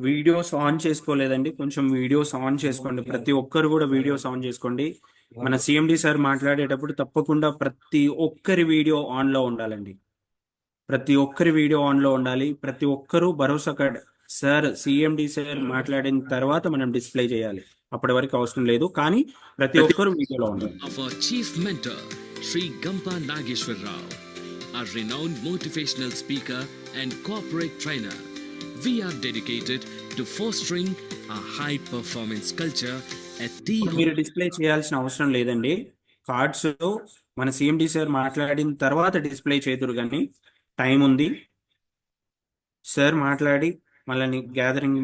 Videos on చేసుకోలేదండి. కొంచెం videos on చేసుకోండి. ప్రతి ఒక్కరు కూడా వీడియోస్ ఆన్ చేసుకోండి. మన సిఎండి సార్ మాట్లాడేటప్పుడు తప్పకుండా ప్రతి ఒక్కరి వీడియో ఆన్ లో ఉండాలండి. ప్రతి ఒక్కరి వీడియో ఆన్ లో ఉండాలి. ప్రతి ఒక్కరూ భరోసా కార్డ్ సార్ సిఎండి సార్ మాట్లాడిన తర్వాత మనం డిస్ప్లే చేయాలి. అప్పటి వరకు అవసరం లేదు, కానీ ప్రతి ఒక్కరు వీడియోలో ఉండాలి. Of our chief mentor, Sri Gampa Nageshwar Rao, a renowned motivational speaker and corporate trainer. We are dedicated to fostering a high performance culture at the మీరు డిస్ప్లే చేయాల్సిన అవసరం లేదండి. కార్డ్స్ మన సిఎండి సార్ మాట్లాడిన తర్వాత డిస్ప్లే చేతురు, కానీ time ఉంది. Sir మాట్లాడి మళ్ళీ గ్యాదరింగ్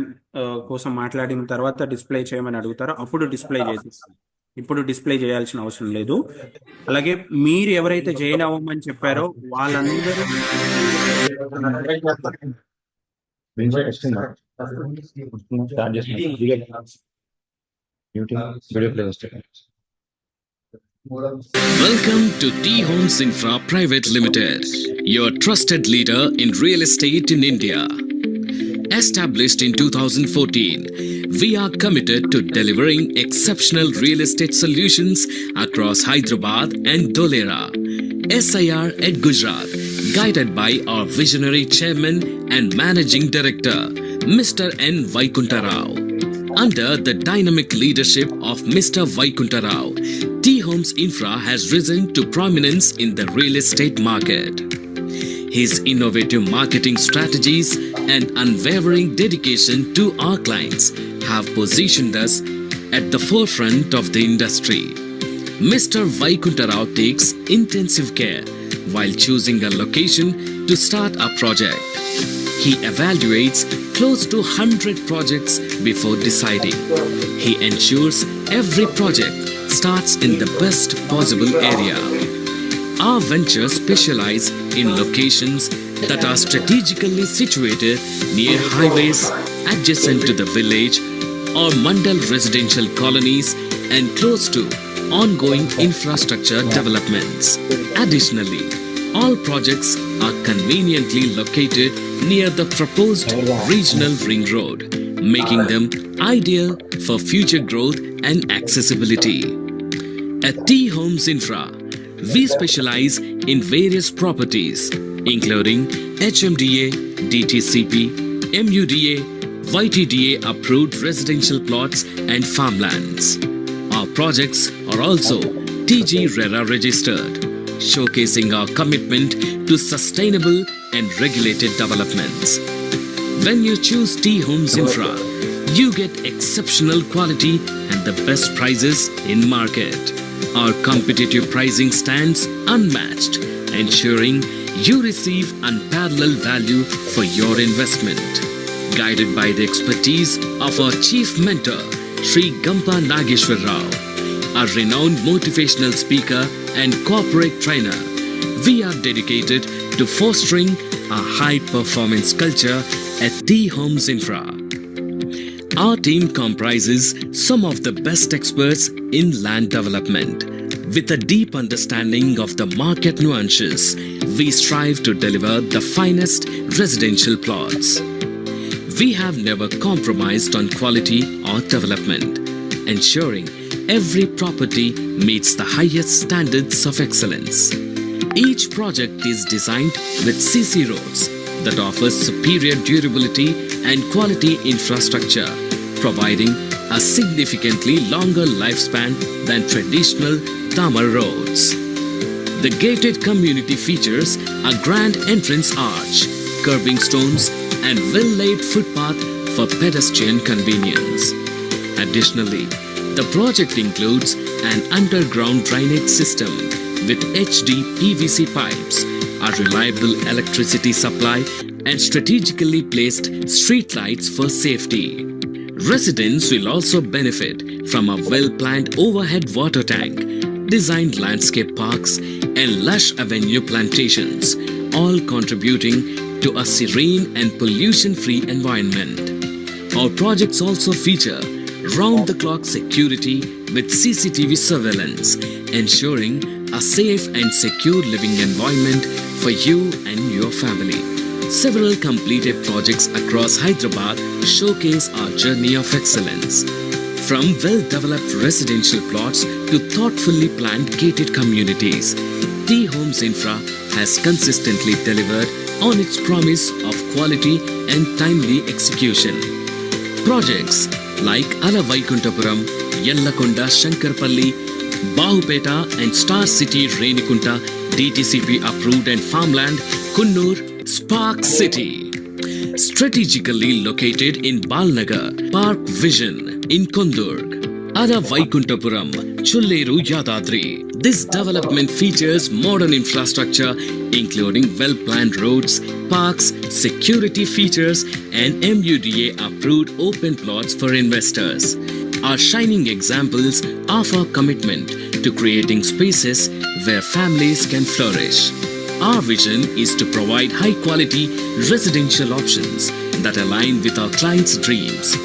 కోసం మాట్లాడిన తర్వాత డిస్ప్లే చేయమని అడుగుతారో అప్పుడు డిస్ప్లే చేస్తారు. ఇప్పుడు డిస్ప్లే చేయాల్సిన అవసరం లేదు. అలాగే మీరు ఎవరైతే జాయిన్ అవ్వమని చెప్పారో వాళ్ళందరూ Welcome to T Homes Infra Private Limited, your trusted leader in real estate in India. Established in 2014, we are committed to delivering exceptional real estate solutions across Hyderabad and Dholera, SIR at Gujarat, guided by our visionary chairman and managing director, Mr. N. Vaikunta Rao. Under the dynamic leadership of Mr. Vaikunta Rao, T Homes Infra has risen to prominence in the real estate market. His innovative marketing strategies and unwavering dedication to our clients have positioned us at the forefront of the industry. Mr. Vaikunta Rao takes intensive care while choosing a location to start a project. He evaluates close to 100 projects before deciding. He ensures every project starts in the best possible area. Our ventures specialize in locations that are strategically situated near highways, adjacent to the village or mandal residential colonies, and close to ongoing infrastructure developments. Additionally, all projects are conveniently located near the proposed regional ring road, making them ideal for future growth and accessibility. At T Homes Infra, we specialize in various properties including HMDA, DTCP, MUDA, YTDA approved residential plots and farmlands. Our projects are also TG RERA registered, showcasing our commitment to sustainable and regulated developments. When you choose T Homes Infra, you get exceptional quality and the best prices in market. Our competitive pricing stands unmatched, ensuring you receive unparalleled value for your investment. Guided by the expertise of our chief mentor, Sri Gampa Nageshwar Rao, a renowned motivational speaker and corporate trainer, we are dedicated to fostering a high-performance culture at T Homes Infra. Our team comprises some of the best experts in land development. With a deep understanding of the market nuances, we strive to deliver the finest residential plots. We have never compromised on quality or development, ensuring every property meets the highest standards of excellence. Each project is designed with CC roads that offers superior durability and quality infrastructure, providing a significantly longer lifespan than traditional Tamar roads. The gated community features a grand entrance arch, curbing stones, and well-laid footpath for pedestrian convenience. Additionally, the project includes an underground drainage system with HD PVC pipes, a reliable electricity supply, and strategically placed street lights for safety. Residents will also benefit from a well-planned overhead water tank, designed landscape parks, and lush avenue plantations, all contributing to a serene and pollution-free environment. Our projects also feature round-the-clock security with CCTV surveillance, ensuring a safe and secure living environment for you and your family. Several completed projects across Hyderabad showcase our journey of excellence. From well-developed residential plots to thoughtfully planned gated communities, T Homes Infra has consistently delivered on its promise of quality and timely execution. Projects like Ala Vaikuntapuram, Yellakonda Shankarpalli, Bahupeta and Star City Renikunta DTCP approved and farmland Kunnur Spark City. Strategically located in Balnagar, Park Vision in Kondurg, Ada Vaikuntapuram, Chulleru Yadadri. This development features modern infrastructure including well-planned roads, parks, security features and MUDA approved open plots for investors. Are shining examples of our commitment to creating spaces where families can flourish. Our vision is to provide high-quality residential options that align with our clients' dreams.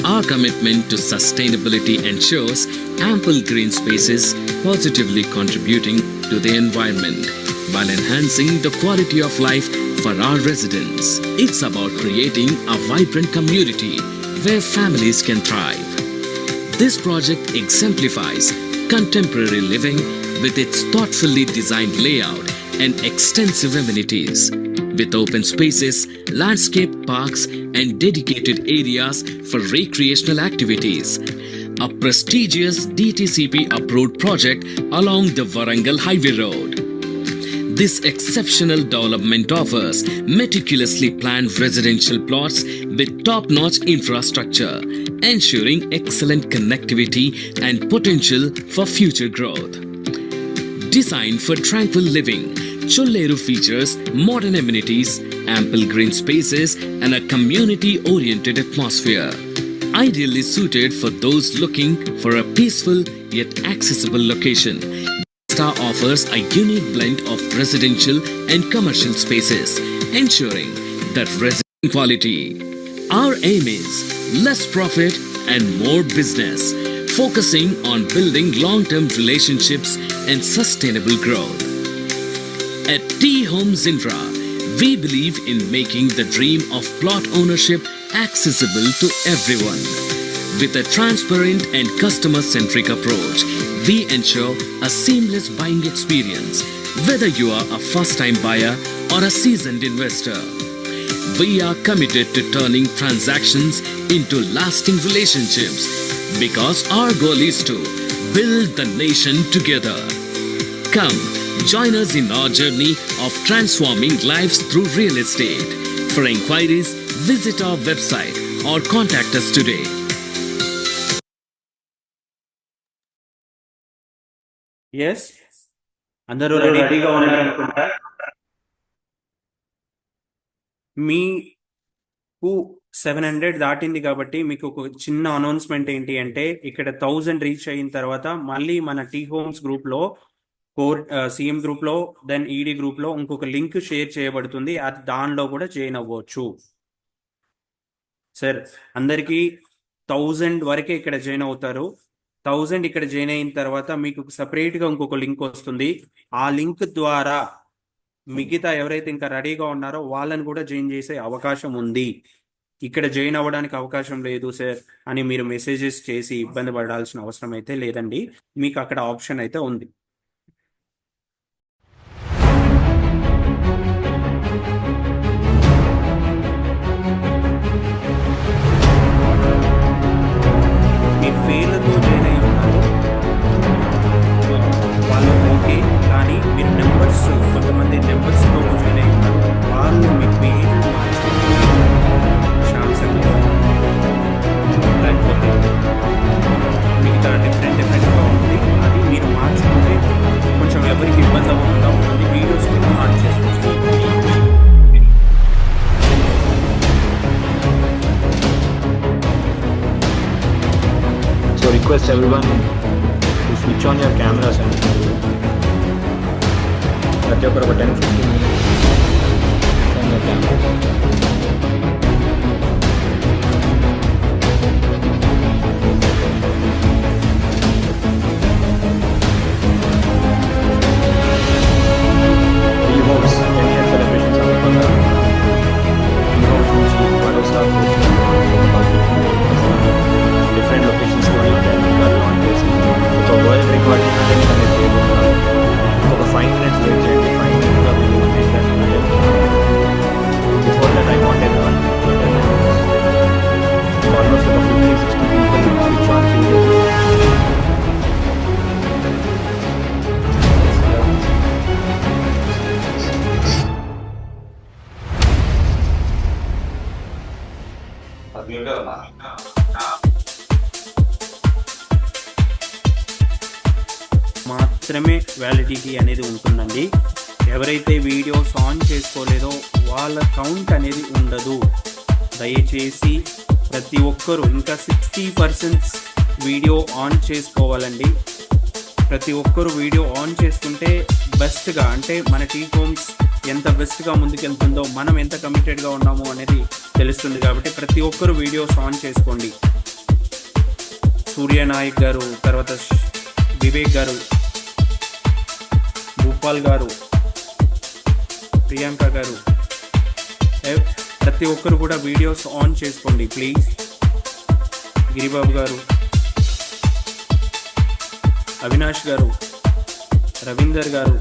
Our commitment to sustainability ensures ample green spaces, positively contributing to the environment while enhancing the quality of life for our residents. It's about creating a vibrant community where families can thrive. This project exemplifies contemporary living with its thoughtfully designed layout and extensive amenities. With open spaces, landscape parks and dedicated areas for recreational activities. A prestigious DTCP approved project along the Warangal Highway Road. This exceptional development offers meticulously planned residential plots with top-notch infrastructure, ensuring excellent connectivity and potential for future growth. Designed for tranquil living, Chulleru features modern amenities, ample green spaces and a community-oriented atmosphere. Ideally suited for those looking for a peaceful yet accessible location. Star offers a unique blend of residential and commercial spaces, ensuring that resident quality. Our aim is less profit and more business, focusing on building long-term relationships and sustainable growth. At T Homes Infra, we believe in making the dream of plot ownership accessible to everyone. With a transparent and customer-centric approach, we ensure a seamless buying experience, whether you are a first-time buyer or a seasoned investor. We are committed to turning transactions into lasting relationships because our goal is to build the nation together. Come, join us in our journey of transforming lives through real estate. For inquiries, visit our website or contact us today. Yes అందరూ రెడీగా ఉన్నారనుకుంటా. మీకు 700 దాటింది కాబట్టి మీకు ఒక చిన్న announcement ఏంటి అంటే ఇక్కడ 1000 రీచ్ అయిన తర్వాత మళ్ళీ మన టీ హోమ్స్ గ్రూప్లో సిఎం గ్రూప్లో దెన్ ఈడీ గ్రూప్లో ఇంకొక లింక్ షేర్ చేయబడుతుంది. అది దానిలో కూడా జాయిన్ అవ్వచ్చు. సార్ అందరికీ 1000 వరకే ఇక్కడ జాయిన్ అవుతారు. 1000 ఇక్కడ జాయిన్ అయిన తర్వాత మీకు సపరేట్గా ఇంకొక లింక్ వస్తుంది. ఆ లింక్ ద్వారా మిగతా ఎవరైతే ఇంకా రెడీగా ఉన్నారో వాళ్ళని కూడా జాయిన్ చేసే అవకాశం ఉంది. ఇక్కడ జాయిన్ అవ్వడానికి అవకాశం లేదు సార్ అని మీరు మెసేజెస్ చేసి ఇబ్బంది పడాల్సిన అవసరం అయితే లేదండి. మీకు అక్కడ ఆప్షన్ అయితే ఉంది. మీ పేర్లతో జాయిన్ అయి ఉన్నారు వాళ్ళు ఓకే, కానీ మీరు నెంబర్స్ కొంతమంది నెంబర్స్తో జాయిన్ అయి ఉన్నారు. వాళ్ళు మీ పేరు శాంసంగ్ లేకపోతే మిగతా డిఫరెంట్గా ఉంది. అది మీరు మార్చుకుంటే కొంచెం ఎవరికి ఇబ్బంది అవ్వకుండా ఉంటుంది. వీడియోస్ కూడా మార్చి చేసుకోవచ్చు. So request everyone to switch on your cameras and let your 10-15 minutes on your cameras. T Homes 10-year celebrations are మాత్రమే వ్యాలిడిటీ అనేది ఉంటుందండి. ఎవరైతే వీడియోస్ ఆన్ చేసుకోలేదో వాళ్ళ కౌంట్ అనేది ఉండదు. దయచేసి ప్రతి ఒక్కరూ ఇంకా 60% వీడియో ఆన్ చేసుకోవాలండి. ప్రతి ఒక్కరు వీడియో ఆన్ చేసుకుంటే బెస్ట్గా, అంటే మన టీ హోమ్స్ ఎంత బెస్ట్గా ముందుకెళ్తుందో, మనం ఎంత కమిటెడ్గా ఉన్నామో అనేది తెలుస్తుంది. కాబట్టి ప్రతి ఒక్కరు వీడియోస్ ఆన్ చేసుకోండి. సూర్యనాయక్ గారు, తర్వాత వివేక్ గారు, భూపాల్ గారు, ప్రియాంక గారు, ప్రతి ఒక్కరు కూడా వీడియోస్ ఆన్ చేసుకోండి ప్లీజ్. గిరిబాబు గారు, అవినాష్ గారు, రవీందర్ గారు,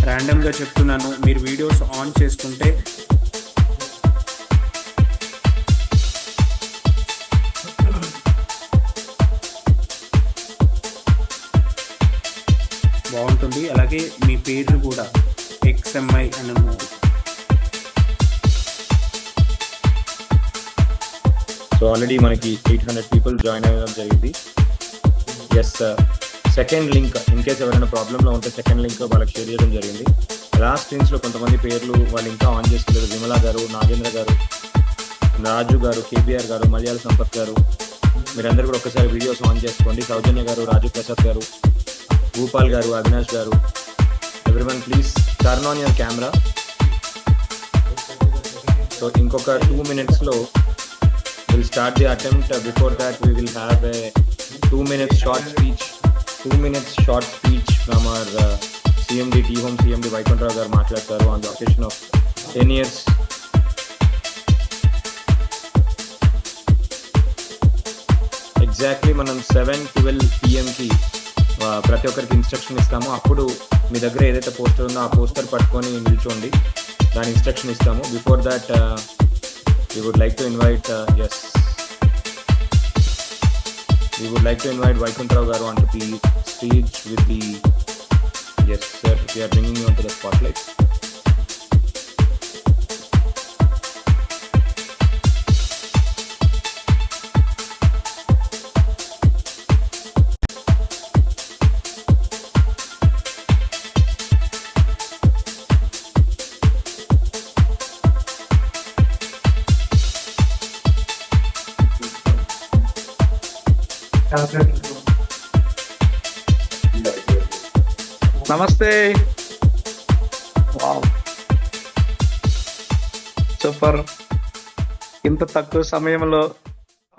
ర్యాండమ్గా చెప్తున్నాను, మీరు వీడియోస్ ఆన్ చేసుకుంటే బాగుంటుంది. అలాగే మీ పేర్లు కూడా XMI అని ఉన్నారు. సో ఆల్రెడీ మనకి 800 పీపుల్ జాయిన్ అవ్వడం జరిగింది. Yes, second link in case ఎవరైనా ప్రాబ్లంలో ఉంటే సెకండ్ లింక్ వాళ్ళకి షేర్ చేయడం జరిగింది. లాస్ట్ స్క్రీన్స్లో కొంతమంది పేర్లు వాళ్ళు ఇంకా ఆన్ చేసుకోలేదు. విమలా గారు, నాగేంద్ర గారు, రాజు గారు, KBR గారు, మలయాళ సంపత్ గారు, మీరందరూ కూడా ఒక్కసారి వీడియోస్ ఆన్ చేసుకోండి. సౌజన్య గారు, రాజు ప్రసాద్ గారు, భూపాల్ గారు, అవినాష్ గారు, everyone please turn on your camera. So ఇంకొక 2 minutesలో we'll start the attempt. Before that we will have a 2 minutes short speech from our CMD T Home CMD Vaikuntrao garu maatladtaru on the occasion of 10 years. Exactly మనం 7:12 PM కి ప్రతి ఒక్కరికి instruction ఇస్తాము. అప్పుడు మీ దగ్గర ఏదైతే poster ఉందో ఆ పోస్టర్ పట్టుకొని నిల్చోండి, దాని ఇన్స్ట్రక్షన్ ఇస్తాము. Before that we would like to invite Vaikuntrao garu onto the stage with the yes sir, we are bringing you onto the spotlight. నమస్తే. Wow, super. ఇంత తక్కువ సమయంలో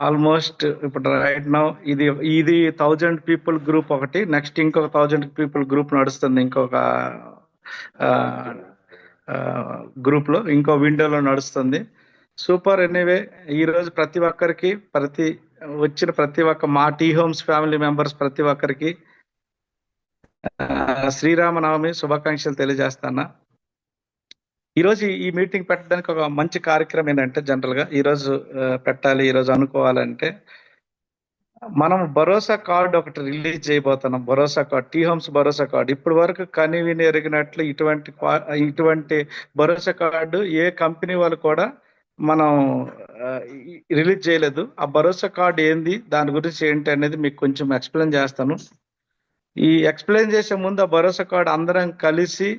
ఆల్మోస్ట్ ఇప్పుడు రైట్ నౌ ఇది 1000 పీపుల్ గ్రూప్ ఒకటి, next ఇంకొక 1000 people group నడుస్తుంది. ఇంకొక గ్రూప్లో ఇంకో విండోలో నడుస్తుంది. సూపర్. ఎనీవే, ఈరోజు ప్రతి ఒక్కరికి వచ్చిన ప్రతి ఒక్క మా టీ హోమ్స్ ఫ్యామిలీ మెంబర్స్ ప్రతి ఒక్కరికి శ్రీరామనవమి శుభాకాంక్షలు తెలియజేస్తాను. ఈరోజు ఈ మీటింగ్ పెట్టడానికి ఒక మంచి కార్యక్రమం ఏంటంటే, జనరల్గా ఈరోజు పెట్టాలి, ఈరోజు అనుకోవాలంటే మనం భరోసా కార్డు ఒకటి రిలీజ్ చేయబోతున్నాం. భరోసా కార్డు, టీ హోమ్స్ భరోసా కార్డు. ఇప్పటి వరకు కనివిని ఎరిగినట్లు ఇటువంటి భరోసా కార్డు ఏ కంపెనీ వాళ్ళు కూడా మనం రిలీజ్ చేయలేదు. ఆ భరోసా కార్డు ఏంది, దాని గురించి ఏంటి అనేది మీకు కొంచెం ఎక్స్ప్లెయిన్ చేస్తాను. ఈ ఎక్స్ప్లెయిన్ చేసే ముందు ఆ భరోసా కార్డు అందరం కలిసి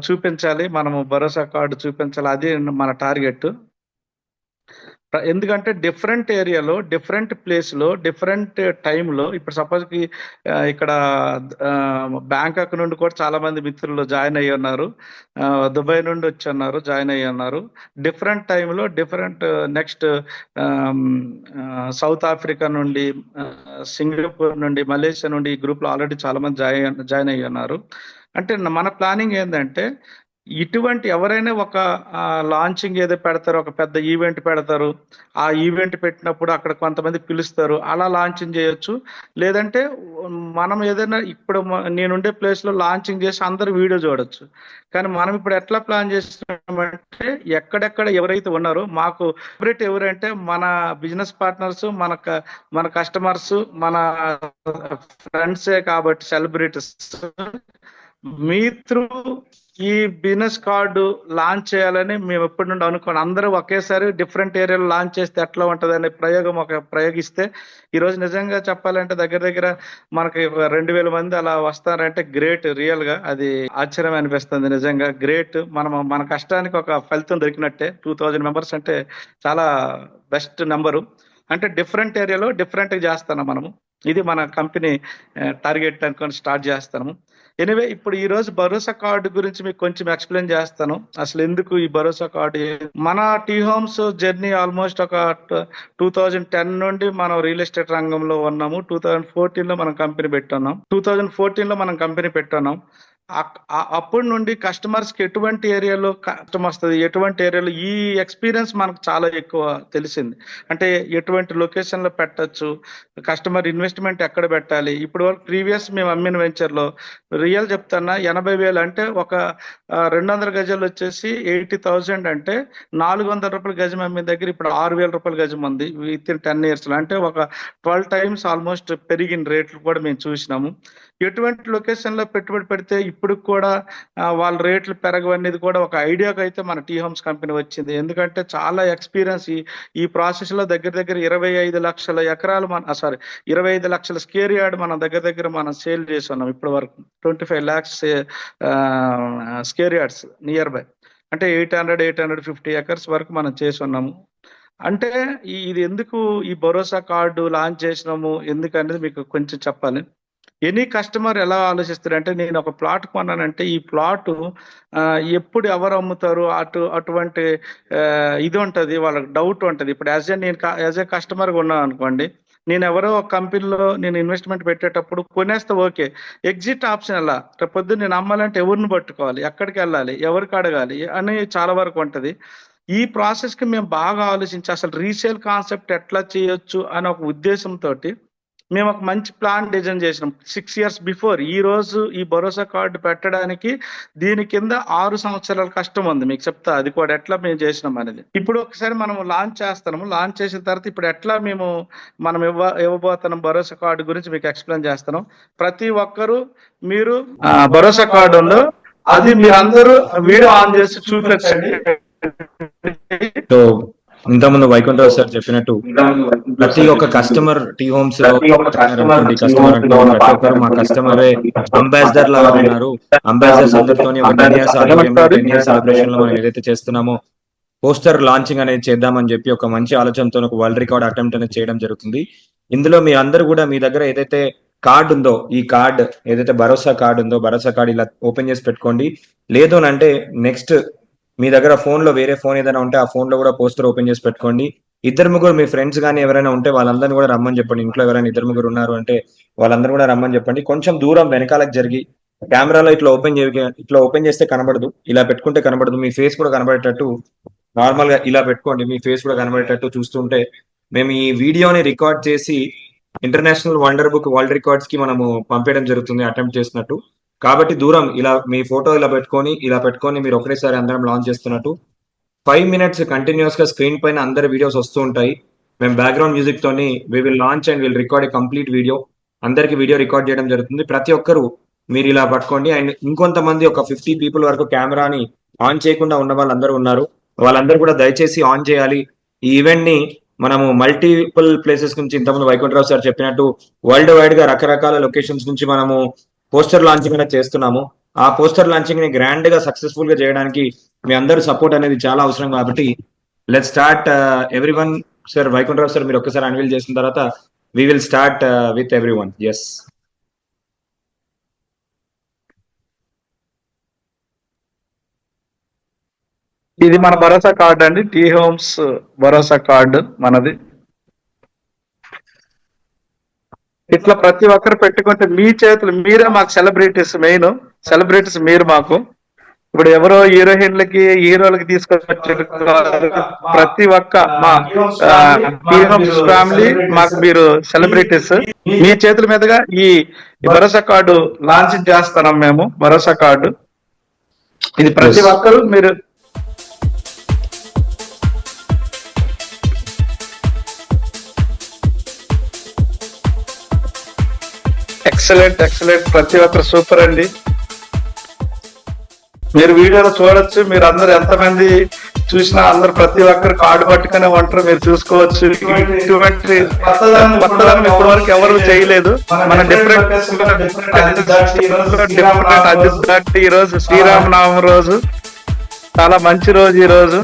చూపించాలి. మనము భరోసా కార్డు చూపించాలి, అది మన టార్గెట్. ఎందుకంటే డిఫరెంట్ ఏరియాలో, డిఫరెంట్ ప్లేస్లో, డిఫరెంట్ టైంలో, ఇప్పుడు సపోజ్కి ఇక్కడ బ్యాంకాక్ నుండి కూడా చాలా మంది మిత్రులు జాయిన్ అయ్యి ఉన్నారు, దుబాయ్ నుండి వచ్చి ఉన్నారు, జాయిన్ అయ్యి ఉన్నారు. డిఫరెంట్ టైంలో డిఫరెంట్, నెక్స్ట్ సౌత్ ఆఫ్రికా నుండి, సింగపూర్ నుండి, మలేషియా నుండి ఈ గ్రూప్లో ఆల్రెడీ చాలా మంది జాయిన్ అయ్యి ఉన్నారు. అంటే మన ప్లానింగ్ ఏంటంటే, ఇటువంటి ఎవరైనా ఒక లాంచింగ్ ఏదో పెడతారో, ఒక పెద్ద ఈవెంట్ పెడతారు, ఆ ఈవెంట్ పెట్టినప్పుడు అక్కడ కొంతమంది పిలుస్తారు, అలా లాంచింగ్ చేయొచ్చు. లేదంటే మనం ఏదైనా ఇప్పుడు నేనుండే ప్లేస్లో లాంచింగ్ చేసి అందరూ వీడియో చూడొచ్చు. కానీ మనం ఇప్పుడు ఎట్లా ప్లాన్ చేస్తున్నామంటే, ఎక్కడెక్కడ ఎవరైతే ఉన్నారో మాకు ఫేవరెట్ ఎవరంటే మన బిజినెస్ పార్ట్నర్స్, మన కస్టమర్స్, మన ఫ్రెండ్సే. కాబట్టి సెలబ్రిటీస్ మీ త్రూ ఈ బిజినెస్ కార్డు లాంచ్ చేయాలని మేము ఎప్పటి నుండి అనుకోండి. అందరూ ఒకేసారి డిఫరెంట్ ఏరియాలో లాంచ్ చేస్తే ఎట్లా ఉంటుంది అనే ప్రయోగిస్తే ఈరోజు నిజంగా చెప్పాలంటే దగ్గర మనకి 2000 మంది అలా వస్తారంటే గ్రేట్. రియల్ గా అది ఆశ్చర్యం అనిపిస్తుంది. నిజంగా గ్రేట్. మన కష్టానికి ఒక ఫలితం దొరికినట్టే. 2000 మెంబర్స్ అంటే చాలా బెస్ట్ నెంబరు. అంటే డిఫరెంట్ ఏరియాలో డిఫరెంట్ గా చేస్తున్నాం మనము. ఇది మన కంపెనీ టార్గెట్ అనుకొని స్టార్ట్ చేస్తాము. ఎనివే, ఇప్పుడు ఈ రోజు భరోసా కార్డు గురించి మీకు కొంచెం ఎక్స్ప్లెయిన్ చేస్తాను. అసలు ఎందుకు ఈ భరోసా కార్డు. మన టీ హోమ్స్ జర్నీ ఆల్మోస్ట్ ఒక 2010 నుండి మనం రియల్ ఎస్టేట్ రంగంలో ఉన్నాము. 2014 లో మనం కంపెనీ పెట్టున్నాం. అప్పటి నుండి కస్టమర్స్ కి ఎటువంటి ఏరియాలో కష్టం వస్తుంది, ఎటువంటి ఏరియాలో ఈ ఎక్స్పీరియన్స్ మనకు చాలా ఎక్కువ తెలిసింది. అంటే ఎటువంటి లొకేషన్ లో పెట్టచ్చు, కస్టమర్ ఇన్వెస్ట్మెంట్ ఎక్కడ పెట్టాలి. ఇప్పుడు వరకు ప్రీవియస్ మేము అమ్మిన వెంచర్ లో రియల్ చెప్తున్నా 80,000 అంటే ఒక 200 గజాలు వచ్చేసి 80,000 అంటే 400 రూపాయల గజం అమ్మిన దగ్గర ఇప్పుడు 6,000 రూపాయల గజం ఉంది విత్ ఇన్ 10 years లో. అంటే ఒక 12 times ఆల్మోస్ట్ పెరిగిన రేట్లు కూడా మేము చూసినాము. ఎటువంటి లొకేషన్ లో పెట్టుబడి పెడితే ఇప్పుడు కూడా వాళ్ళ రేట్లు పెరగవనేది కూడా ఒక ఐడియాకి అయితే మన టీ హోమ్స్ కంపెనీ వచ్చింది. ఎందుకంటే చాలా ఎక్స్పీరియన్స్ ఈ ప్రాసెస్ లో దగ్గర 25 లక్షల ఎకరాలు 25 లక్షల స్క్వేర్ యార్డ్ మనం దగ్గర మనం సేల్ చేసి ఉన్నాం ఇప్పటి వరకు. 25 lakhs square yards near by, అంటే 850 acres వరకు మనం చేసి ఉన్నాము. అంటే ఇది ఎందుకు ఈ భరోసా కార్డు లాంచ్ చేసినాము ఎందుకనేది మీకు కొంచెం చెప్పాలి. ఎనీ కస్టమర్ ఎలా ఆలోచిస్తారంటే, నేను ఒక ప్లాట్ కొన్నానంటే ఈ ప్లాట్ ఎప్పుడు ఎవరు అమ్ముతారు అటువంటి ఇది ఉంటుంది, వాళ్ళకి డౌట్ ఉంటుంది. ఇప్పుడు యాజ్ ఏ కస్టమర్ ఉన్నాను అనుకోండి, నేను ఎవరో ఒక కంపెనీలో నేను ఇన్వెస్ట్మెంట్ పెట్టేటప్పుడు కొనేస్తే ఓకే, ఎగ్జిట్ ఆప్షన్ ఎలా, రేపు పొద్దున్న నేను అమ్మాలంటే ఎవరిని పట్టుకోవాలి, ఎక్కడికి వెళ్ళాలి, ఎవరికి అడగాలి అని చాలా వరకు ఉంటుంది. ఈ ప్రాసెస్ కి మేము బాగా ఆలోచించి అసలు రీసేల్ కాన్సెప్ట్ ఎట్లా చేయొచ్చు అనే ఒక ఉద్దేశంతో మేము ఒక మంచి ప్లాన్ డిజైన్ చేసినాం 6 years బిఫోర్. ఈ రోజు ఈ భరోసా కార్డు పెట్టడానికి దీని కింద 6 సంవత్సరాల కష్టం ఉంది. మీకు చెప్తా అది కూడా ఎట్లా మేము చేసినాం అనేది. ఇప్పుడు ఒకసారి మనం లాంచ్ చేస్తాము. లాంచ్ చేసిన తర్వాత ఇప్పుడు ఎట్లా మనం ఇవ్వబోతున్నాం భరోసా కార్డు గురించి మీకు ఎక్స్ప్లెయిన్ చేస్తాను. ప్రతి ఒక్కరు మీరు భరోసా కార్డు ఉందో అది మీరందరూ వీడియో ఆన్ చేసి చూపించండి. సో ఇంతకుముందు వైకుంఠరావు సార్ చెప్పినట్టు ప్రతి ఒక్క కస్టమర్ టీ హోమ్స్ లో కస్టమర్ ప్రతి ఒక్కరు మా కస్టమరే అంబాసిడర్ లాగా ఉన్నారు. అంబాసిడర్స్ అందరితో ఒక 10 years సెలబ్రేషన్ లో మనం ఏదైతే చేస్తున్నామో పోస్టర్ లాంచింగ్ అనేది చేద్దామని చెప్పి ఒక మంచి ఆలోచనతో ఒక వరల్డ్ రికార్డ్ అటెంప్ట్ అనేది చేయడం జరుగుతుంది. ఇందులో మీ అందరూ కూడా మీ దగ్గర ఏదైతే కార్డు ఉందో, ఈ కార్డ్ ఏదైతే భరోసా కార్డు ఉందో, భరోసా కార్డు ఇలా ఓపెన్ చేసి పెట్టుకోండి. లేదు అంటే నెక్స్ట్ మీ దగ్గర ఫోన్ లో వేరే ఫోన్ ఏదైనా ఉంటే ఆ ఫోన్ లో కూడా పోస్టర్ ఓపెన్ చేసి పెట్టుకోండి. 2-3 మీ ఫ్రెండ్స్ కానీ ఎవరైనా ఉంటే వాళ్ళందరినీ కూడా రమ్మని చెప్పండి. ఇంట్లో ఎవరైనా 2-3 ఉన్నారు అంటే వాళ్ళందరూ కూడా రమ్మని చెప్పండి. కొంచెం దూరం వెనకాలకు జరిగి కెమెరాలో ఇట్లా ఓపెన్ చేస్తే కనబడదు, ఇలా పెట్టుకుంటే కనబడదు. మీ ఫేస్ కూడా కనబడేటట్టు నార్మల్ గా ఇలా పెట్టుకోండి. మీ ఫేస్ కూడా కనబడేటట్టు చూస్తుంటే మేము ఈ వీడియోని రికార్డ్ చేసి international wonder book world records కి మనము పంపేయడం జరుగుతుంది అటెంప్ట్ చేసినట్టు. కాబట్టి దూరం ఇలా మీ ఫోటో ఇలా పెట్టుకొని మీరు ఒకటేసారి అందరం లాంచ్ చేస్తున్నట్టు 5 minutes కంటిన్యూస్ గా స్క్రీన్ పైన అందరి వీడియోస్ వస్తూ ఉంటాయి. మేము బ్యాక్గ్రౌండ్ మ్యూజిక్ తోని we will launch and will record a complete video. అందరికి వీడియో రికార్డ్ చేయడం జరుగుతుంది. ప్రతి ఒక్కరు మీరు ఇలా పట్టుకోండి. అండ్ ఇంకొంతమంది ఒక 50 people వరకు కెమెరాని ఆన్ చేయకుండా ఉన్న వాళ్ళందరూ ఉన్నారు. వాళ్ళందరూ కూడా దయచేసి ఆన్ చేయాలి. ఈ ఈవెంట్ ని మనము మల్టిపుల్ ప్లేసెస్ నుంచి ఇంతకుముందు వైకుంఠరావు సార్ చెప్పినట్టు వరల్డ్ వైడ్ గా రకరకాల లొకేషన్స్ నుంచి మనము పోస్టర్ లాంచింగ్ అనేది చేస్తున్నాము. ఆ పోస్టర్ లాంచింగ్ ని గ్రాండ్ గా సక్సెస్ఫుల్ గా చేయడానికి మీ అందరూ సపోర్ట్ అనేది చాలా అవసరం. కాబట్టి let's start everyone. Sir Vaikuntharao sir మీరు ఒక్కసారి అన్వీల్ చేసిన తర్వాత we will start with everyone. Yes ఇది మన భరోసా కార్డు అండి, టీ హోమ్స్ భరోసా కార్డు మనది. ఇట్లా ప్రతి ఒక్కరు పెట్టుకుంటే మీ చేతులు మీరే మాకు సెలబ్రిటీస్, మెయిన్ సెలబ్రిటీస్ మీరు మాకు. ఇప్పుడు ఎవరో హీరోయిన్లకి హీరోలకి తీసుకొచ్చి ప్రతి ఒక్క మా టీ హోమ్స్ ఫ్యామిలీ మాకు మీరు సెలబ్రిటీస్. మీ చేతుల మీదుగా ఈ భరోసా కార్డు లాంచ్ చేస్తున్నాం మేము. భరోసా కార్డు ఇది ప్రతి ఒక్కరు మీరు ఎక్సలెంట్ ప్రతి ఒక్కరు సూపర్ అండి. మీరు వీడియోలో చూడొచ్చు. మీరు అందరు ఎంతమంది చూసినా అందరు ప్రతి ఒక్కరు కార్డు పట్టుకునే ఉంటారు, మీరు చూసుకోవచ్చు. ఇటువంటి కొత్తదనం ఇప్పటి వరకు ఎవరు చేయలేదు. మన డిఫరెంట్ ఈ రోజు శ్రీరామనవమి రోజు, చాలా మంచి రోజు ఈ రోజు.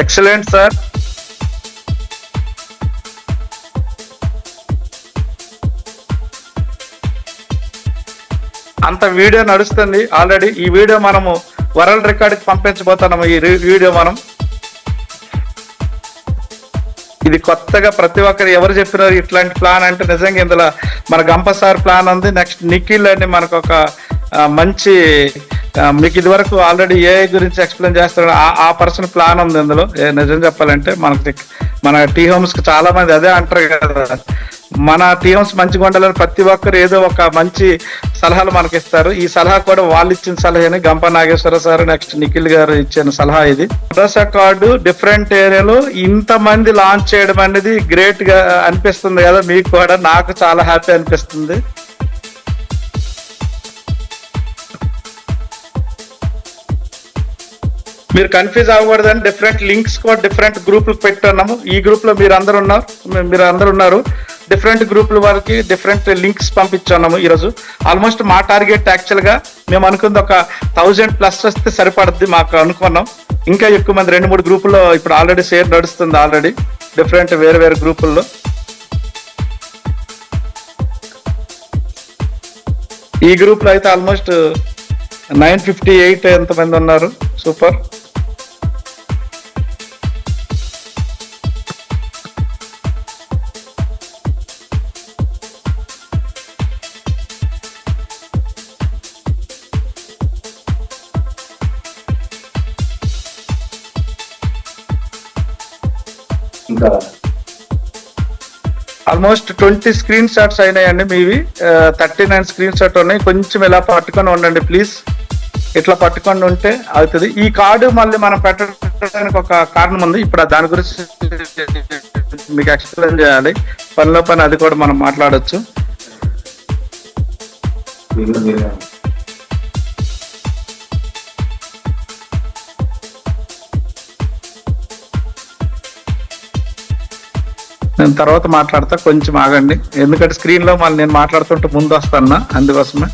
Excellent sir. అంత వీడియో నడుస్తుంది ఆల్రెడీ. ఈ వీడియో మనము వరల్డ్ రికార్డుకి పంపించబోతున్నాము. ఈ వీడియో మనం ఇది కొత్తగా ప్రతి ఒక్కరు ఎవరు చెప్పినారు ఇట్లాంటి ప్లాన్ అంటే నిజంగా ఇందులో మన గంప సార్ ప్లాన్ ఉంది. నెక్స్ట్ నిఖిల్ అని మనకు ఒక మంచి మీకు ఇది వరకు ఆల్రెడీ ఏఐ గురించి ఎక్స్ప్లెయిన్ చేస్తాడు, ఆ పర్సన్ ప్లాన్ ఉంది ఇందులో. నిజం చెప్పాలంటే మన టీ హోమ్స్ కి చాలా మంది అదే అంటారు కదా, మన టీ హోమ్స్ మంచిగా ఉండాలని ప్రతి ఒక్కరు ఏదో ఒక మంచి సలహాలు మనకి ఇస్తారు. ఈ సలహా కూడా వాళ్ళు ఇచ్చిన సలహాని గంప నాగేశ్వర సార్ నెక్స్ట్ నిఖిల్ గారు ఇచ్చిన సలహా ఇది. భరోసా కార్డు డిఫరెంట్ ఏరియాలో ఇంతమంది లాంచ్ చేయడం అనేది గ్రేట్ గా అనిపిస్తుంది కదా మీకు కూడా, నాకు చాలా హ్యాపీ అనిపిస్తుంది. మీరు కన్ఫ్యూజ్ అవ్వకూడదని డిఫరెంట్ లింక్స్ కూడా డిఫరెంట్ గ్రూపులు పెట్టున్నాము. ఈ గ్రూప్ లో మీరు అందరు ఉన్నారు. డిఫరెంట్ గ్రూపుల వారికి డిఫరెంట్ లింక్స్ పంపించున్నాము. ఈరోజు ఆల్మోస్ట్ మా టార్గెట్ యాక్చువల్ గా మేము అనుకుంది ఒక 1000+ వస్తే సరిపడుద్ది మాకు అనుకున్నాం. ఇంకా ఎక్కువ మంది 2-3 గ్రూపుల్లో ఇప్పుడు ఆల్రెడీ షేర్ నడుస్తుంది ఆల్రెడీ డిఫరెంట్ వేరే గ్రూపుల్లో. ఈ గ్రూప్ లో అయితే ఆల్మోస్ట్ 958 ఎంతమంది ఉన్నారు. సూపర్. ఇంకా ఆల్మోస్ట్ 20 స్క్రీన్ షాట్స్ అయినాయండి మీవి. 39 స్క్రీన్ షాట్ ఉన్నాయి. కొంచెం ఇలా పట్టుకొని ఉండండి ప్లీజ్. ఇట్లా పట్టుకొని ఉంటే అవుతుంది. ఈ కార్డు మళ్ళీ మనం పెట్టడానికి ఒక కారణం ఉంది. ఇప్పుడు దాని గురించి మీకు ఎక్స్ప్లెయిన్ చేయాలి. పనిలో పని అది కూడా మనం మాట్లాడొచ్చు. నేను తర్వాత మాట్లాడతా, కొంచెం ఆగండి. ఎందుకంటే స్క్రీన్ లో మళ్ళీ నేను మాట్లాడుతుంటే ముందు వస్తాను, అందుకోసమే.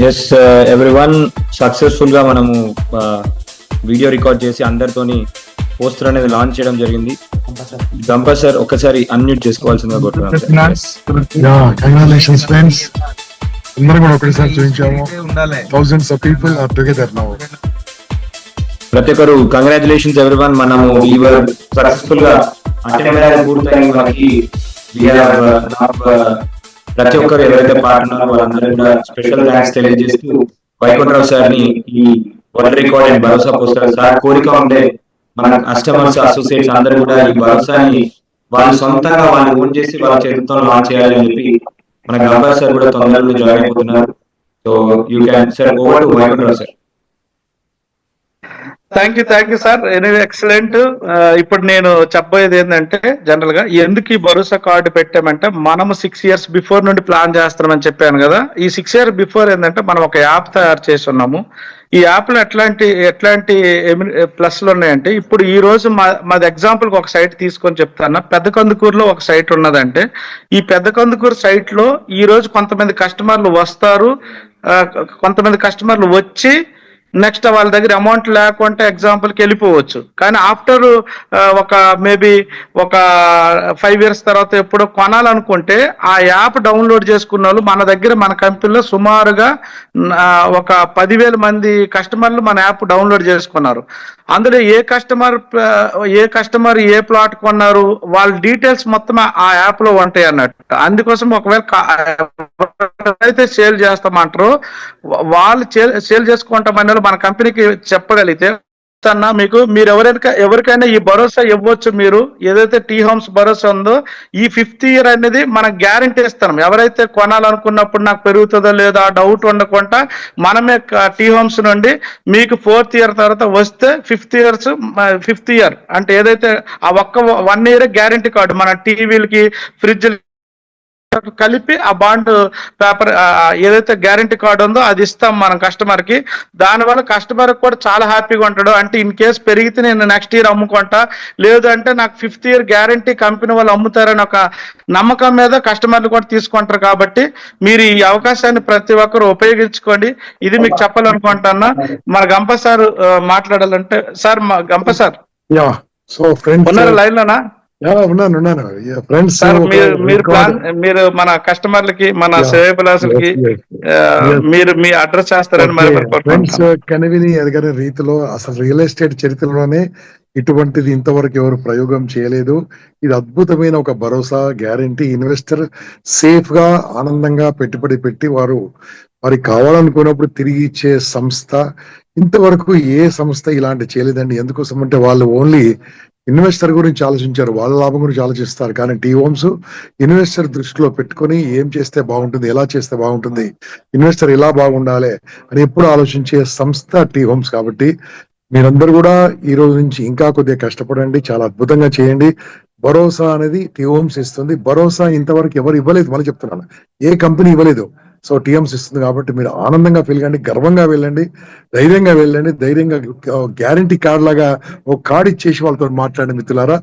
ఎస్ ఎవ్రీవన్, సక్సెస్ఫుల్ గా మనము వీడియో రికార్డ్ చేసి అందరితోని పోస్టర్ అనేది లాంచ్ చేయడం జరిగింది. గంపా సార్ ఒక్కసారి అన్మ్యూట్ చేసుకోవాల్సిందిగా కోరుతున్నాను. కంగ్రాచులేషన్స్ ఫ్రెండ్స్, అందరూ కూడా ఒకసారి చూపించాము. Thousands of people are together now. ప్రతి ఒక్కరు కంగ్రాచులేషన్స్ ఎవ్రీవన్. మనము సక్సెస్ఫుల్ గా అటెండ్ పూర్తయిన వారికి ప్రతి ఒక్కరు ఎవరైతే పాల్గొన్నారో వాళ్ళందరూ కూడా స్పెషల్ థ్యాంక్స్ తెలియజేస్తూ వైకుంఠరావు సార్ ని ఈ world record and Bharosa poster. Sir కోరిక ఉండే మన కస్టమర్స్ అసోసియేట్స్ అందరూ కూడా ఈ భరోసాని వాళ్ళు సొంతంగా వాళ్ళు ఓన్ చేసి వాళ్ళ చేతులతో లాంచ్ చేయాలని చెప్పి మన గంభీర్ సార్ కూడా తొందరలో జాయిన్ అయిపోతున్నారు. So you can sir over to Vaikuntharao sir. Thank you sir. Anyway excellent. ఇప్పుడు నేను చెప్పబోయేది ఏంటంటే జనరల్ గా ఎందుకు ఈ భరోసా కార్డు పెట్టామంటే మనము 6 years బిఫోర్ నుండి ప్లాన్ చేస్తున్నామని చెప్పాను కదా. ఈ 6 years బిఫోర్ ఏంటంటే మనం ఒక యాప్ తయారు చేసి ఉన్నాము. ఈ యాప్ లో ఎట్లాంటి ప్లస్లు ఉన్నాయంటే, ఇప్పుడు ఈ రోజు మాది ఎగ్జాంపుల్ ఒక సైట్ తీసుకొని చెప్తాను. పెద్ద కందుకూరులో ఒక సైట్ ఉన్నదంటే, ఈ పెద్ద కందుకూరు సైట్ లో ఈ రోజు కొంతమంది కస్టమర్లు వస్తారు, కొంతమంది కస్టమర్లు వచ్చి నెక్స్ట్ వాళ్ళ దగ్గర అమౌంట్ లేకుంటే ఎగ్జాంపుల్కి వెళ్ళిపోవచ్చు. కానీ ఆఫ్టర్ ఒక మేబీ ఒక 5 years తర్వాత ఎప్పుడో కొనాలనుకుంటే ఆ యాప్ డౌన్లోడ్ చేసుకున్న వాళ్ళు మన దగ్గర మన కంపెనీలో సుమారుగా ఒక 10,000 మంది కస్టమర్లు మన యాప్ డౌన్లోడ్ చేసుకున్నారు. అందులో ఏ కస్టమర్ ఏ ప్లాట్ కొన్నారు వాళ్ళ డీటెయిల్స్ మొత్తం ఆ యాప్ లో ఉంటాయి అన్నట్టు. అందుకోసం ఒకవేళ అయితే సేల్ చేస్తామంటారో వాళ్ళు సేల్ చేసుకుంటామని మన కంపెనీకి చెప్పగలిగితే అన్న మీరు ఎవరికైనా ఈ భరోసా ఇవ్వచ్చు. మీరు ఏదైతే టీ హోమ్స్ భరోసా ఉందో ఈ 5th year అనేది మనకు గ్యారంటీ ఇస్తాం. ఎవరైతే కొనాలనుకున్నప్పుడు నాకు పెరుగుతుందో లేదో ఆ డౌట్ ఉండకుండా మనమే టీ హోమ్స్ నుండి మీకు 4th year తర్వాత వస్తే 5th year అంటే ఏదైతే ఆ ఒక్క 1 year గ్యారంటీ కార్డు మన టీవీలకి ఫ్రిడ్జ్ కలిపి ఆ బాండ్ పేపర్ ఏదైతే గ్యారంటీ కార్డు ఉందో అది ఇస్తాం మనం కస్టమర్ కి. దానివల్ల కస్టమర్ కూడా చాలా హ్యాపీగా ఉంటాడు. అంటే ఇన్ కేసు పెరిగితే నేను నెక్స్ట్ ఇయర్ అమ్ముకుంటా, లేదు అంటే నాకు 5th year గ్యారంటీ కంపెనీ వాళ్ళు అమ్ముతారని ఒక నమ్మకం మీద కస్టమర్లు కూడా తీసుకుంటారు. కాబట్టి మీరు ఈ అవకాశాన్ని ప్రతి ఒక్కరు ఉపయోగించుకోండి. ఇది మీకు చెప్పాలనుకుంటున్నా. మన గంప సార్ మాట్లాడాలంటే సార్, గంప సార్ సో ఫ్రెండ్స్ ఉన్నారా లైన్ లోనా? ఉన్నాను ఫ్రెండ్స్. మీరు మన కస్టమర్లకి మన సేవకులకి మీరు మీ అడ్రస్ చేస్తారని ఫ్రెండ్స్ కనివిని ఎదగని రీతిలో అసలు రియల్ ఎస్టేట్ చరిత్రలోనే ఇటువంటిది ఇంతవరకు ఎవరు ప్రయోగం చేయలేదు. ఇది అద్భుతమైన ఒక భరోసా గ్యారంటీ. ఇన్వెస్టర్ సేఫ్ గా ఆనందంగా పెట్టుబడి పెట్టి వారికి కావాలనుకున్నప్పుడు తిరిగి ఇచ్చే సంస్థ. ఇంతవరకు ఏ సంస్థ ఇలాంటి చేయలేదండి. ఎందుకోసం అంటే వాళ్ళు ఓన్లీ ఇన్వెస్టర్ గురించి ఆలోచించారు, వాళ్ళ లాభం గురించి ఆలోచిస్తారు. కానీ టీ హోమ్స్ ఇన్వెస్టర్ దృష్టిలో పెట్టుకొని ఏం చేస్తే బాగుంటుంది, ఎలా చేస్తే బాగుంటుంది, ఇన్వెస్టర్ ఎలా బాగుండాలి అని ఎప్పుడు ఆలోచించే సంస్థ టీ హోమ్స్. కాబట్టి మీరందరూ కూడా ఈ రోజు నుంచి ఇంకా కొద్దిగా కష్టపడండి, చాలా అద్భుతంగా చేయండి. భరోసా అనేది టీ హోమ్స్ ఇస్తుంది. భరోసా ఇంతవరకు ఎవరు ఇవ్వలేదు, మళ్ళీ చెప్తున్నాను, ఏ కంపెనీ ఇవ్వలేదు. సో టీఎంస్ ఇస్తుంది కాబట్టి మీరు ఆనందంగా వెళ్ళండి, గర్వంగా వెళ్ళండి, ధైర్యంగా వెళ్ళండి. ధైర్యంగా గ్యారంటీ కార్డ్ లాగా ఒక కార్డ్ ఇచ్చేసి వాళ్ళతో మాట్లాడండి మిత్రులారా.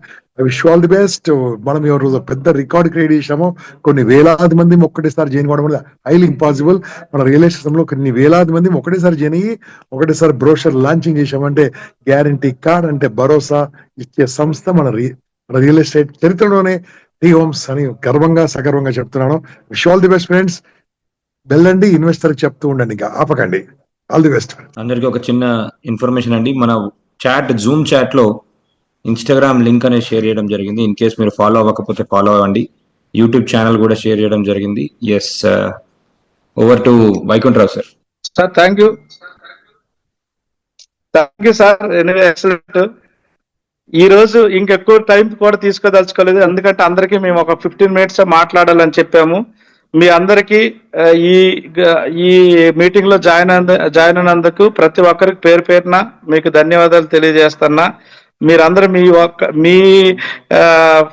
Wish all the best. మనం ఎవరు పెద్ద రికార్డ్ క్రియేట్ చేసామో, కొన్ని వేలాది మంది ఒక్కటేసారి జాయిన్ కావడం వల్ల హైలీ ఇంపాసిబుల్. మన రియల్ ఎస్టేట్ లో కొన్ని వేలాది మంది ఒకటేసారి జాయిన్ అయ్యి ఒకటేసారి బ్రోషర్ లాంచింగ్ చేసామంటే గ్యారంటీ కార్డ్ అంటే భరోసా ఇచ్చే సంస్థ మన రియల్ ఎస్టేట్ చరిత్రలోనే టీ హోమ్స్ అని గర్వంగా సగర్వంగా చెప్తున్నాను. Wish all the best friends. వెళ్ళండి, ఇన్వెస్టర్ చెప్తూ ఉండండి, ఇంకా ఆపకండి. All the best. అందరికి ఒక చిన్న ఇన్ఫర్మేషన్ అండి. మన జూమ్ చాట్ లో ఇన్స్టాగ్రామ్ లింక్ అనేది షేర్ చేయడం జరిగింది. ఇన్ కేస్ మీరు ఫాలో అవ్వకపోతే ఫాలో అవ్వండి. యూట్యూబ్ ఛానల్ కూడా షేర్ చేయడం జరిగింది. Yes, over to Vaikuntharao sir. Sir thank you sir. Anyway excellent. ఈ రోజు ఇంకెక్కువ టైం కూడా తీసుకోదలుచుకోలేదు, ఎందుకంటే అందరికీ మేము ఒక 15 minutes మాట్లాడాలని చెప్పాము. మీ అందరికీ ఈ మీటింగ్ లో జాయిన్ అయినందుకు ప్రతి ఒక్కరికి పేరు పేరున మీకు ధన్యవాదాలు తెలియజేస్తున్నా. మీరందరూ మీ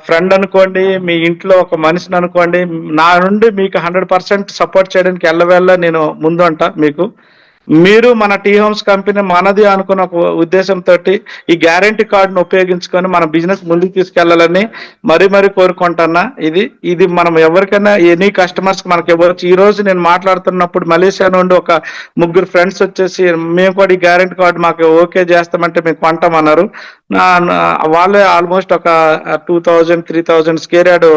ఫ్రెండ్ అనుకోండి, మీ ఇంట్లో ఒక మనిషిని అనుకోండి, నా నుండి మీకు 100% సపోర్ట్ చేయడానికి ఎల్లవేళ్ళ నేను ముందుంటా. మీరు మన టీ హోమ్స్ కంపెనీ మనది అనుకున్న ఒక ఉద్దేశంతో ఈ గ్యారంటీ కార్డును ఉపయోగించుకొని మన బిజినెస్ ముందుకు తీసుకెళ్లాలని మరీ కోరుకుంటున్నా. ఇది మనం ఎవరికైనా ఎనీ కస్టమర్స్ మనకి ఇవ్వచ్చు. ఈ రోజు నేను మాట్లాడుతున్నప్పుడు మలేషియా నుండి ఒక 3 ఫ్రెండ్స్ వచ్చేసి మేము కూడా ఈ గ్యారంటీ కార్డు మాకు ఓకే చేస్తామంటే మేము కొంటామన్నారు. వాళ్ళే ఆల్మోస్ట్ ఒక 2,000-3,000 స్క్వేర్ యార్డ్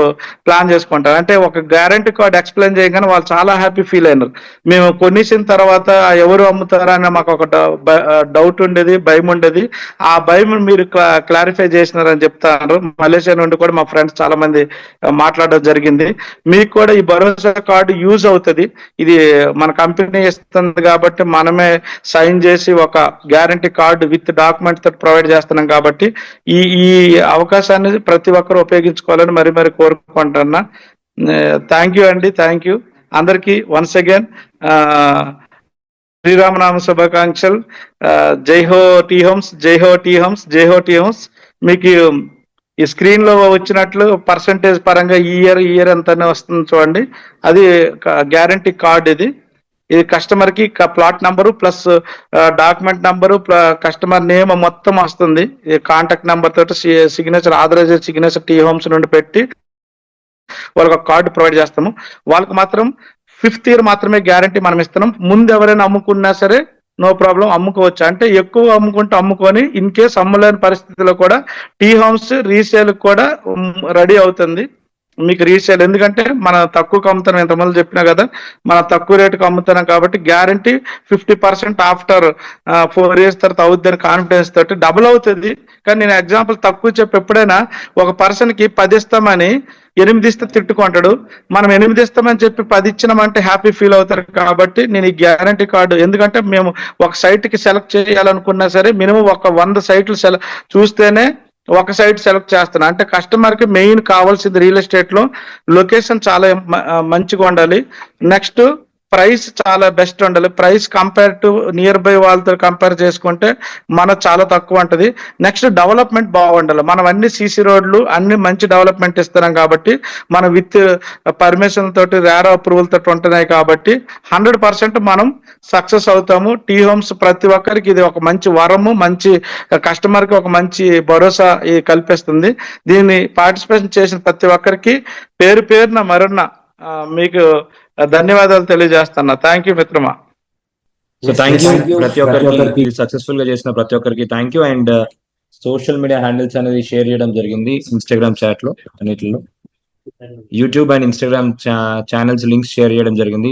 ప్లాన్ చేసుకుంటారు. అంటే ఒక గ్యారంటీ కార్డు ఎక్స్ప్లెయిన్ చేయగానే వాళ్ళు చాలా హ్యాపీ ఫీల్ అయినారు. మేము కొనేసిన తర్వాత ఎవరు ఎవరు అమ్ముతారా అని మాకు ఒక డౌట్ ఉండేది, భయం ఉండేది. ఆ భయం మీరు క్లారిఫై చేసినారని చెప్తారు. మలేషియా నుండి కూడా మా ఫ్రెండ్స్ చాలా మంది మాట్లాడడం జరిగింది. మీకు కూడా ఈ భరోసా కార్డు యూజ్ అవుతుంది. ఇది మన కంపెనీ ఇస్తుంది కాబట్టి మనమే సైన్ చేసి ఒక గ్యారంటీ కార్డు విత్ డాక్యుమెంట్ తోటి ప్రొవైడ్ చేస్తున్నాం కాబట్టి ఈ అవకాశాన్ని ప్రతి ఒక్కరు ఉపయోగించుకోవాలని మరి కోరుకుంటున్నా. థ్యాంక్ యూ అండి, థ్యాంక్ యూ అందరికి వన్స్ అగైన్. శ్రీరామనామ శుభాకాంక్షలు. జై హో టీ హోమ్స్, జై హో టీ హోమ్స్, జై హో టీ హోమ్స్. మీకు ఈ స్క్రీన్ లో వచ్చినట్లు పర్సంటేజ్ పరంగా ఈ ఇయర్ ఎంతనే వస్తుంది చూడండి. అది గ్యారంటీ కార్డ్. ఇది కస్టమర్ కి plot number plus document number customer name మొత్తం వస్తుంది. కాంటాక్ట్ నెంబర్ తోటి signature, authorised signature T Homes నుండి పెట్టి వాళ్ళకి ఒక కార్డు ప్రొవైడ్ చేస్తాము. వాళ్ళకి మాత్రం 5th ఇయర్ మాత్రమే గ్యారంటీ మనం ఇస్తున్నాం. ముందు ఎవరైనా అమ్ముకున్నా సరే నో ప్రాబ్లం, అమ్ముకోవచ్చు. అంటే ఎక్కువ అమ్ముకుంటే అమ్ముకొని ఇన్ కేస్ అమ్మలేని పరిస్థితిలో కూడా టీ హోమ్స్ రీసేల్ కూడా రెడీ అవుతుంది. మీకు రీసేల్ ఎందుకంటే మన తక్కువకు అమ్ముతున్నాం, ఇంతమంది చెప్పినా కదా, మన తక్కువ రేటుకు అమ్ముతున్నాం కాబట్టి గ్యారంటీ 50% ఆఫ్టర్ 4 years తర్వాత అవుద్దని కాన్ఫిడెన్స్ తోటి డబుల్ అవుతుంది. కానీ నేను ఎగ్జాంపుల్ తక్కువ చెప్పి ఎప్పుడైనా ఒక పర్సన్ కి 10 ఇస్తామని 8 ఇస్తే తిట్టుకుంటాడు. మనం 8 ఇస్తామని చెప్పి 10 ఇచ్చినామంటే హ్యాపీ ఫీల్ అవుతారు. కాబట్టి నేను ఈ గ్యారంటీ కార్డు, ఎందుకంటే మేము ఒక సైట్ కి సెలెక్ట్ చేయాలనుకున్నా సరే మినిమం ఒక 100 సైట్లు చూస్తేనే ఒక సైట్ సెలెక్ట్ చేస్తాను. అంటే కస్టమర్ కి మెయిన్ కావాల్సింది రియల్ ఎస్టేట్ లో లొకేషన్ చాలా మంచిగా ఉండాలి. నెక్స్ట్ ప్రైస్ చాలా బెస్ట్ ఉండాలి. Price compare to near by వాళ్ళతో కంపేర్ చేసుకుంటే మన చాలా తక్కువ ఉంటది. నెక్స్ట్ డెవలప్మెంట్ బాగుండాలి. మనం అన్ని సీసీ రోడ్లు అన్ని మంచి డెవలప్మెంట్ ఇస్తున్నాం కాబట్టి మన విత్ పర్మిషన్ తోటి రేరా అప్రూవల్ తోటి ఉంటున్నాయి కాబట్టి 100% మనం సక్సెస్ అవుతాము. టీ హోమ్స్ ప్రతి ఒక్కరికి ఇది ఒక మంచి వరము, మంచి కస్టమర్ కి ఒక మంచి భరోసా కల్పిస్తుంది. దీన్ని పార్టిసిపేషన్ చేసిన ప్రతి ఒక్కరికి పేరు పేరున మరొన్న మీకు ధన్యవాదాలు తెలియజేస్తున్నా. థ్యాంక్ యూ మిత్రమా. సో థ్యాంక్ యూ ప్రతి ఒక్కరికి, సక్సెస్ఫుల్ గా చేసిన ప్రతి ఒక్కరికి thank you. And social media handles అనేది షేర్ చేయడం జరిగింది ఇన్స్టాగ్రామ్ చాట్ లో, అన్నిటిలో YouTube and Instagram channels links share చేయడం జరిగింది.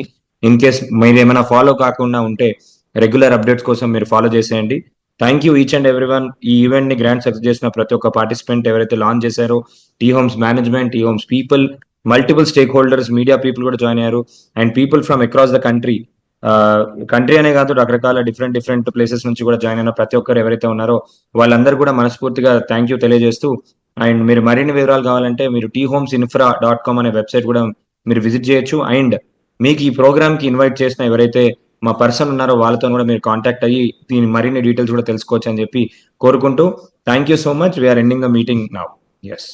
ఇన్ కేస్ మీరు ఏమైనా ఫాలో కాకుండా ఉంటే రెగ్యులర్ అప్డేట్స్ కోసం మీరు ఫాలో చేసేయండి. Thank you each and every one. ఈ ఈవెంట్ ని గ్రాండ్ సక్సెస్ చేసిన ప్రతి ఒక్క పార్టిసిపెంట్, ఎవరైతే లాంచ్ చేశారో T Homes management, T Homes people, multiple stakeholders, media people కూడా జాయిన్ అయ్యారు. And people from across the country అనే కాదు, రకరకాల డిఫరెంట్ ప్లేసెస్ నుంచి కూడా జాయిన్ అయిన ప్రతి ఒక్కరు ఎవరైతే ఉన్నారో వాళ్ళందరూ కూడా మనస్ఫూర్తిగా థ్యాంక్ యూ తెలియజేస్తూ, అండ్ మీరు మరిన్ని వివరాలు కావాలంటే మీరు tehomesinfra.com అనే వెబ్సైట్ కూడా మీరు విజిట్ చేయొచ్చు. అండ్ మీకు ఈ ప్రోగ్రామ్ కి ఇన్వైట్ చేసిన ఎవరైతే మా పర్సన్ ఉన్నారో వాళ్ళతో కూడా మీరు కాంటాక్ట్ అయ్యి దీని మరిన్ని డీటెయిల్స్ కూడా తెలుసుకోవచ్చు అని చెప్పి కోరుకుంటూ thank you so much. We are ending the meeting now. Yes.